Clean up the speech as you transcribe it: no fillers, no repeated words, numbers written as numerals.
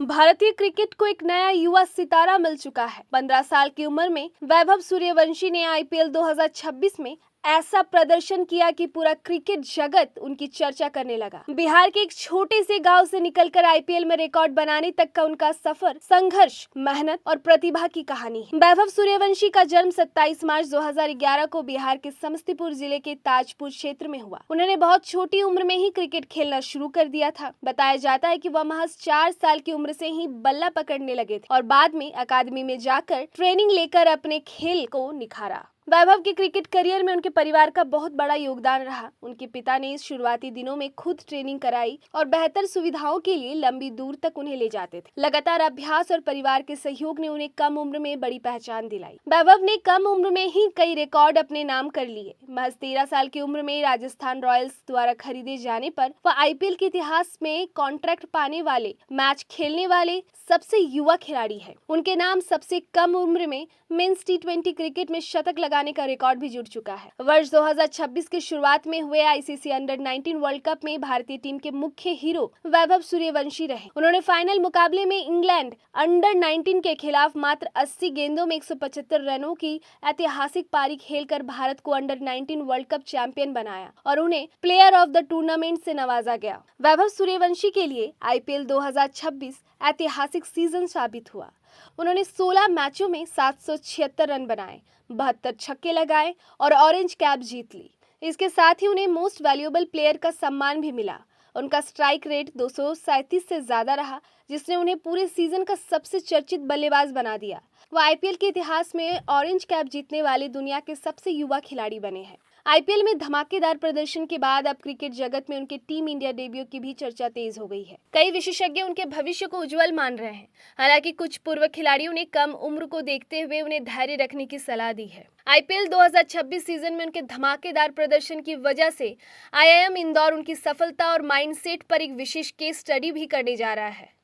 भारतीय क्रिकेट को एक नया युवा सितारा मिल चुका है। 15 साल की उम्र में वैभव सूर्यवंशी ने आईपीएल 2026 में ऐसा प्रदर्शन किया कि पूरा क्रिकेट जगत उनकी चर्चा करने लगा। बिहार के एक छोटे से गांव से निकलकर आईपीएल में रिकॉर्ड बनाने तक का उनका सफर संघर्ष, मेहनत और प्रतिभा की कहानी है। वैभव सूर्यवंशी का जन्म 27 मार्च 2011 को बिहार के समस्तीपुर जिले के ताजपुर क्षेत्र में हुआ। उन्होंने बहुत छोटी उम्र में ही क्रिकेट खेलना शुरू कर दिया था। बताया जाता है कि वह महज 4 साल की उम्र से ही बल्ला पकड़ने लगे थे और बाद में अकादमी में जाकर ट्रेनिंग लेकर अपने खेल को निखारा। वैभव के क्रिकेट करियर में उनके परिवार का बहुत बड़ा योगदान रहा। उनके पिता ने इस शुरुआती दिनों में खुद ट्रेनिंग कराई और बेहतर सुविधाओं के लिए लंबी दूर तक उन्हें ले जाते थे। लगातार अभ्यास और परिवार के सहयोग ने उन्हें कम उम्र में बड़ी पहचान दिलाई। वैभव ने कम उम्र में ही कई रिकॉर्ड अपने नाम कर लिए। महज 13 साल की उम्र में राजस्थान रॉयल्स द्वारा खरीदे जाने पर वह आईपीएल के इतिहास में कॉन्ट्रैक्ट पाने वाले, मैच खेलने वाले सबसे युवा खिलाड़ी है। उनके नाम सबसे कम उम्र में मेंस टी20 क्रिकेट में शतक लगाने का रिकॉर्ड भी जुड़ चुका है। वर्ष 2026 की शुरुआत में हुए आईसीसी अंडर 19 वर्ल्ड कप में भारतीय टीम के मुख्य हीरो वैभव सूर्यवंशी रहे। उन्होंने फाइनल मुकाबले में इंग्लैंड अंडर 19 के खिलाफ मात्र 80 गेंदों में 175 रनों की ऐतिहासिक पारी खेलकर भारत को अंडर 19 वर्ल्ड कप चैंपियन बनाया और उन्हें प्लेयर ऑफ द टूर्नामेंट से नवाजा गया। वैभव सूर्यवंशी के लिए आईपीएल 2026 ऐतिहासिक सीजन साबित हुआ। उन्होंने 16 मैचों में 776 रन बनाए, 72 छक्के लगाए और ऑरेंज कैप जीत ली। इसके साथ ही उन्हें मोस्ट वैल्यूएबल प्लेयर का सम्मान भी मिला। उनका स्ट्राइक रेट 237 से ज्यादा रहा, जिसने उन्हें पूरे सीजन का सबसे चर्चित बल्लेबाज बना दिया। वो आईपीएल के इतिहास में ऑरेंज कैप जीतने वाले दुनिया के सबसे युवा खिलाड़ी बने हैं। आईपीएल में धमाकेदार प्रदर्शन के बाद अब क्रिकेट जगत में उनके टीम इंडिया डेब्यू की भी चर्चा तेज हो गई है। कई विशेषज्ञ उनके भविष्य को उज्जवल मान रहे हैं। हालांकि कुछ पूर्व खिलाड़ियों ने कम उम्र को देखते हुए उन्हें धैर्य रखने की सलाह दी है। आईपीएल 2026 सीजन में उनके धमाकेदार प्रदर्शन की वजह से आईआईएम इंदौर उनकी सफलता और माइंडसेट पर एक विशेष केस स्टडी भी करने जा रहा है।